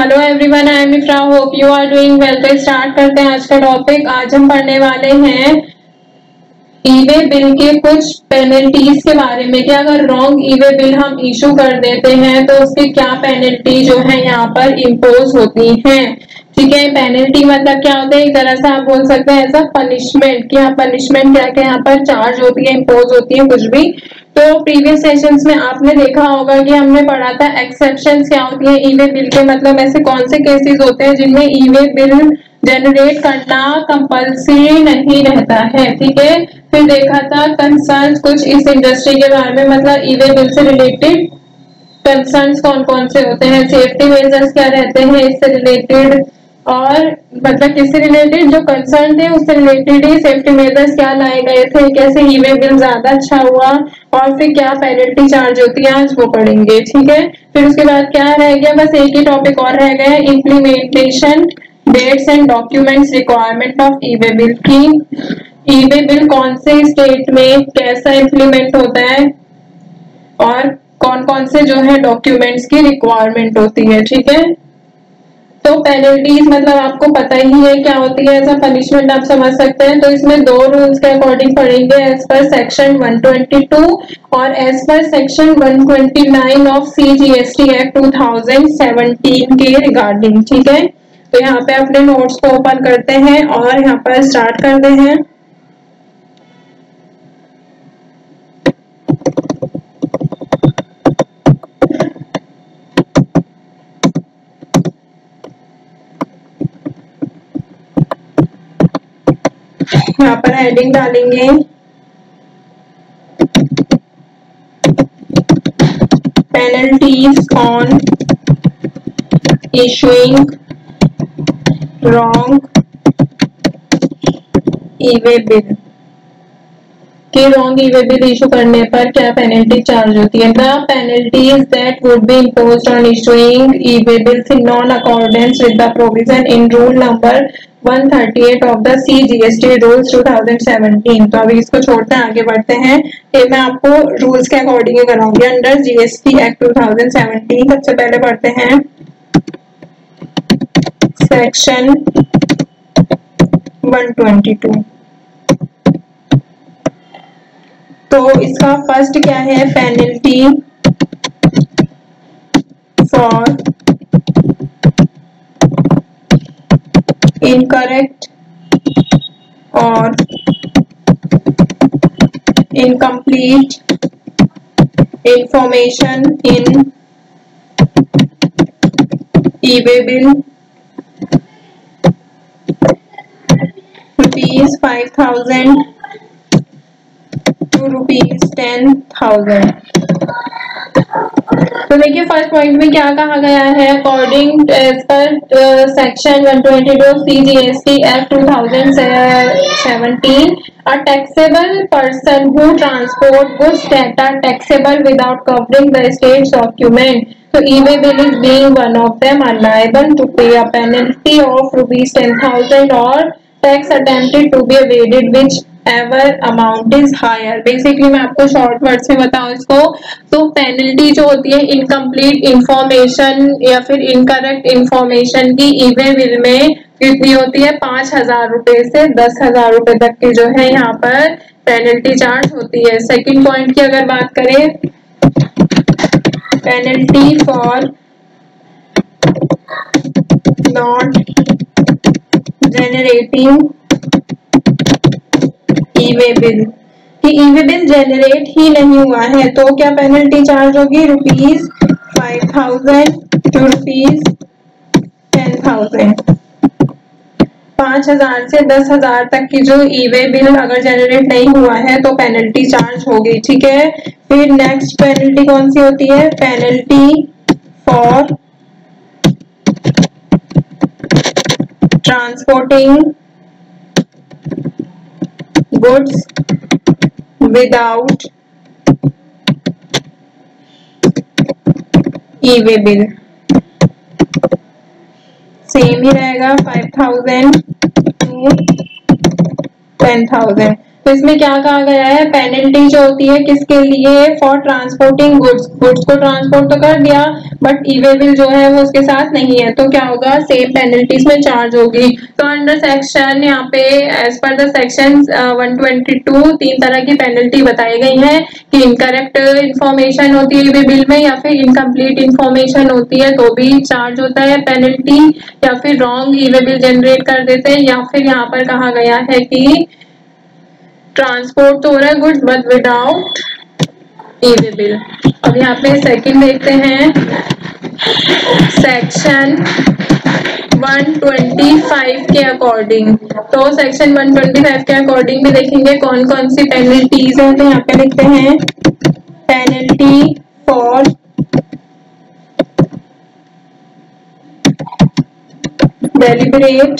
Hello everyone, I am Ifra, hope you are doing well. तो start करते हैं आज का टॉपिक। आज हम पढ़ने वाले हैं ई वे बिल के कुछ पेनल्टीज के बारे में कि अगर रॉन्ग ई वे बिल हम इशू कर देते हैं तो उसकी क्या पेनल्टी जो है यहाँ पर इम्पोज होती है। ठीक है, पेनल्टी मतलब क्या होता है, एक तरह से आप बोल सकते हैं एज अ पनिशमेंट कि हाँ पनिशमेंट क्या क्या यहाँ पर चार्ज होती है, इम्पोज होती है कुछ भी। तो प्रीवियस सेशंस में आपने देखा होगा कि हमने पढ़ा था एक्सेप्शंस क्या होती है ई वे बिल के, मतलब ऐसे कौन से केसेस होते हैं जिनमें ई वे बिल जनरेट करना कंपल्सरी नहीं रहता है। ठीक है, फिर देखा था कंसर्न्स कुछ इस इंडस्ट्री के बारे में, मतलब ई वे बिल से रिलेटेड कंसर्न्स कौन कौन से होते हैं, सेफ्टी मेजर्स क्या रहते हैं इससे रिलेटेड, और मतलब किससे रिलेटेड जो कंसर्न थे उससे रिलेटेड ही सेफ्टी मेजर्स क्या लाए गए थे, कैसे ई वे बिल ज्यादा अच्छा हुआ, और फिर क्या पेनल्टी चार्ज होती है आज वो पढ़ेंगे। ठीक है, फिर उसके बाद क्या रह गया, बस एक ही टॉपिक और रह गया, implementation dates and documents requirement of E way bill की। ई वे बिल कौन से स्टेट में कैसा इम्प्लीमेंट होता है और कौन कौन से जो है डॉक्यूमेंट्स की रिक्वायरमेंट होती है। ठीक है, तो पेनल्टीज मतलब आपको पता ही है क्या होती है, ऐसा पनिशमेंट आप समझ सकते हैं। तो इसमें दो रूल्स के अकॉर्डिंग पढ़ेंगे, एज पर सेक्शन 122 और as per section 129 of CGST act 2017 के रिगार्डिंग। ठीक है, तो यहाँ पे अपने नोट्स को ओपन करते हैं और यहाँ पर स्टार्ट करते हैं। यहाँ पर हेडिंग डालेंगे penalties on issuing wrong E way bill, कि रॉन्ग ई वे बिल इशू करने पर क्या पेनल्टी चार्ज होती है। The penalties that would be imposed on issuing E way bills in non accordance with the provision in rule number 138 of the CGST rules 2017। तो अभी इसको छोड़ते हैं, आगे बढ़ते हैं। ये मैं आपको रूल्स के अकॉर्डिंग कराऊंगी अंडर GST एक्ट 2017। सबसे पहले पढ़ते हैं सेक्शन 122। तो इसका फर्स्ट क्या है, पेनल्टी फॉर इनकरेक्ट और incomplete information in E way bill ₹5,000 to ₹10,000। तो देखिए फर्स्ट पॉइंट में क्या कहा गया है, according as per section 122 CGST act 2017 a taxable person who transport goods that are taxable without covering the state's document, so e-way bill is being one of them, are liable to pay a penalty of ₹10,000 or tax attempted to be evaded which ever amount is higher. Basically मैं आपको short words में बताऊं इसको, तो penalty जो होती है incomplete information या फिर इनकरेक्ट इंफॉर्मेशन की ई वे बिल में कितनी होती है, 5,000 रुपए से 10,000 रुपए तक की जो है यहाँ पर पेनल्टी चार्ज होती है। सेकंड पॉइंट की अगर बात करें, penalty for not generating E way bill, कि ई वे बिल जनरेट ही नहीं हुआ है तो क्या पेनल्टी चार्ज होगी, ₹5,000 to ₹10,000। 5,000 से 10,000 तक की जो ई वे बिल अगर जनरेट नहीं हुआ है तो पेनल्टी चार्ज होगी। ठीक है, फिर नेक्स्ट पेनल्टी कौन सी होती है, penalty for transporting goods without E way bill, same ही रहेगा 5,000 to 10,000। तो इसमें क्या कहा गया है, पेनल्टी जो होती है किसके लिए, फॉर ट्रांसपोर्टिंग गुड्स, गुड्स को ट्रांसपोर्ट तो कर दिया बट ई वे बिल जो है वो उसके साथ नहीं है, तो क्या होगा, सेम पेनल्टी इसमें चार्ज होगी। तो अंडर सेक्शन यहाँ पे एज पर द सेक्शन 122 तीन तरह की पेनल्टी बताई गई है कि इनकरेक्ट इंफॉर्मेशन होती है ई वे बिल में, या फिर इनकम्प्लीट इंफॉर्मेशन होती है तो भी चार्ज होता है पेनल्टी, या फिर रॉन्ग ई वे बिल जनरेट कर देते हैं, या फिर यहाँ पर कहा गया है कि ट्रांसपोर्ट तो हो रहा है goods but without E way bill. अब यहाँ पे सेकंड देखते हैं, सेक्शन 125 के अकॉर्डिंग। तो सेक्शन 125 के अकॉर्डिंग भी देखेंगे कौन कौन सी पेनल्टीज है। तो यहाँ पे लिखते हैं पेनल्टी फॉर डेलिबरेट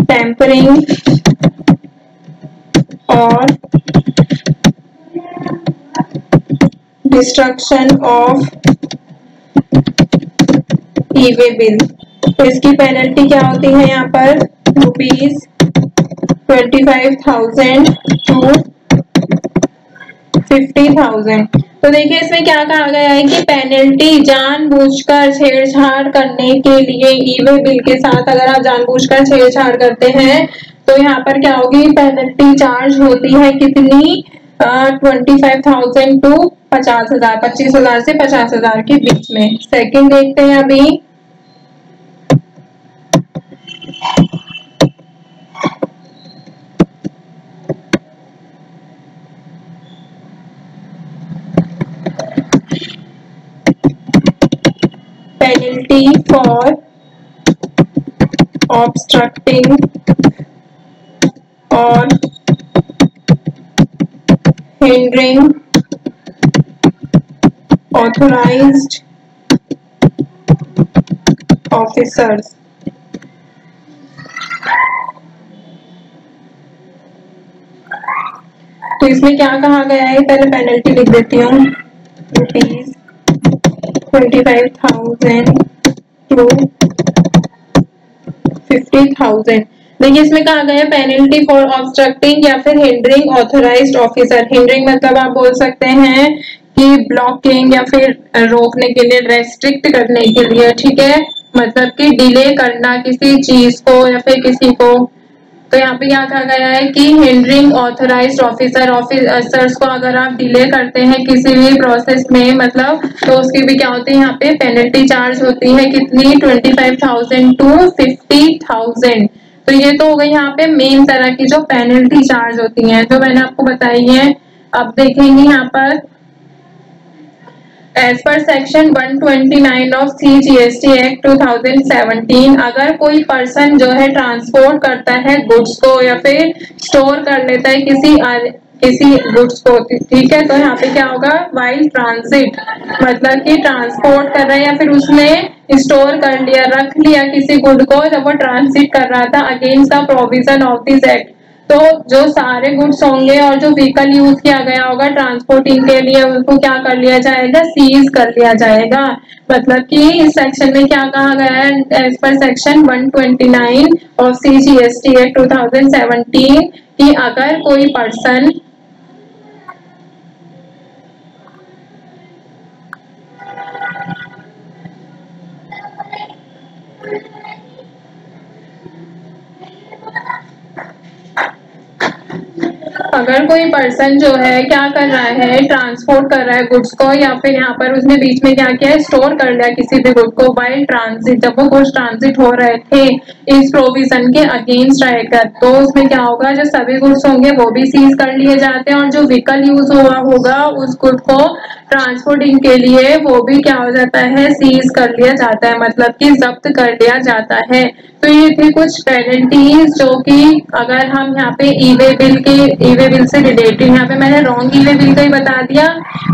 टेम्परिंग और destruction of E way bill. तो इसकी पेनल्टी क्या होती है यहाँ पर, ₹25,000 to 50,000। तो देखिए इसमें क्या कहा गया है कि पेनल्टी जानबूझकर छेड़छाड़ करने के लिए ई वे बिल के साथ अगर आप जानबूझकर छेड़छाड़ करते हैं तो यहाँ पर क्या होगी, पेनल्टी चार्ज होती है कितनी, 25,000 टू 50,000, 25,000 से 50,000 के बीच में। सेकंड देखते हैं अभी, पेनल्टी फॉर ऑब्स्ट्रक्टिंग और हिंडरिंग ऑथोराइज्ड ऑफिसर्स। तो इसमें क्या कहा गया है, पहले पेनल्टी लिख देती हूँ, ₹25,000 टू 50,000। देखिए इसमें कहा गया है पेनल्टी फॉर ऑब्स्ट्रक्टिंग या फिर हिंडरिंग ऑथोराइज्ड ऑफिसर। हिंडरिंग मतलब आप बोल सकते हैं कि ब्लॉकिंग या फिर रोकने के लिए, रेस्ट्रिक्ट करने के लिए, ठीक है, मतलब कि डिले करना किसी चीज को या फिर किसी को। तो यहाँ पे क्या कहा गया है कि हिंडरिंग ऑथराइज्ड ऑफिसर, ऑफिसर्स को अगर आप डिले करते हैं किसी भी प्रोसेस में, मतलब तो उसकी भी क्या होती है, यहाँ पे पेनल्टी चार्ज होती है कितनी, 25,000 टू 50,000। तो ये तो हो गई यहाँ पे मेन तरह की जो पेनल्टी चार्ज होती है जो मैंने आपको बताई है। अब देखेंगे यहाँ पर as per section 129 of CGST act 2017, अगर कोई पर्सन जो है ट्रांसपोर्ट करता है गुड्स को या फिर स्टोर कर लेता है किसी गुड्स को, ठीक है, तो यहाँ पे क्या होगा, वाइल ट्रांजिट, मतलब कि ट्रांसपोर्ट कर रहा है या फिर उसने स्टोर कर लिया, रख लिया किसी गुड को जब वो ट्रांसिट कर रहा था, against the provision of this act. तो जो सारे गुड्स होंगे और जो व्हीकल यूज किया गया होगा ट्रांसपोर्टिंग के लिए, उनको क्या कर लिया जाएगा, सीज कर लिया जाएगा। मतलब कि इस सेक्शन में क्या कहा गया है, as per section 129 of CGST act 2017 कि अगर कोई पर्सन जो है क्या कर रहा है, ट्रांसपोर्ट कर रहा है गुड्स को, या फिर यहाँ पर उसने बीच में क्या किया, स्टोर कर लिया किसी भी गुड को वाइल ट्रांजिट, जब वो गुड्स ट्रांजिट हो रहे थे इस प्रोविजन के अगेंस्ट रहेगा, तो उसमें क्या होगा, जो सभी गुड्स होंगे वो भी सीज कर लिए जाते हैं और जो व्हीकल यूज हुआ होगा उस गुड को ट्रांसपोर्टिंग के लिए वो भी क्या हो जाता है, सीज कर लिया जाता है, मतलब कि जब्त कर लिया जाता है। तो ये थी कुछ पेनल्टीज जो कि अगर हम यहाँ पे ई वे बिल से रिलेटेड, यहाँ पे मैंने रॉन्ग ई वे बिल का ही बता दिया,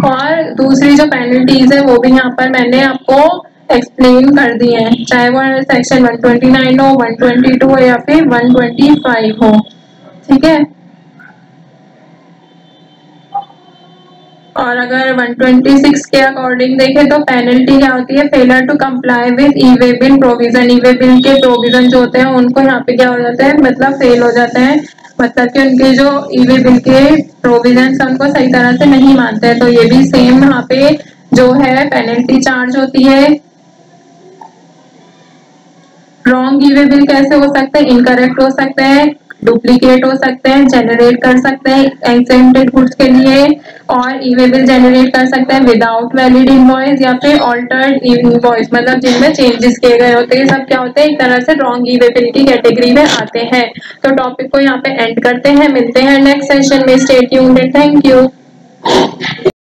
और दूसरी जो पेनल्टीज है वो भी यहाँ पर मैंने आपको एक्सप्लेन कर दिए हैं, चाहे वो सेक्शन 129 हो, 122 हो या फिर 125 हो, ठीक है। और अगर 126 के अकॉर्डिंग देखें तो पेनल्टी क्या होती है, failure to comply with E way bill provision. E way bill के प्रोविजन जो होते हैं उनको यहाँ पे क्या हो जाता है, मतलब फेल हो जाते हैं, मतलब कि उनके जो ई वे बिल के प्रोविजन उनको सही तरह से नहीं मानते हैं। तो ये भी सेम यहाँ पे जो है पेनल्टी चार्ज होती है। रॉन्ग ई वे बिल कैसे हो सकते हैं, इनकरेक्ट हो सकते हैं, डुप्लीकेट हो सकते हैं, जनरेट कर सकते हैं एक्सेप्टेड गुड्स के लिए, और ई वे बिल जनरेट कर सकते हैं विदाउट वैलिड इनवॉइस या फिर ऑल्टर्ड इनवॉइस, मतलब जिनमें चेंजेस किए गए होते हैं। सब क्या होते हैं, एक तरह से रॉन्ग ई वे बिल की कैटेगरी में आते हैं। तो टॉपिक को यहाँ पे एंड करते हैं, मिलते हैं नेक्स्ट सेशन में। Stay tuned, thank you.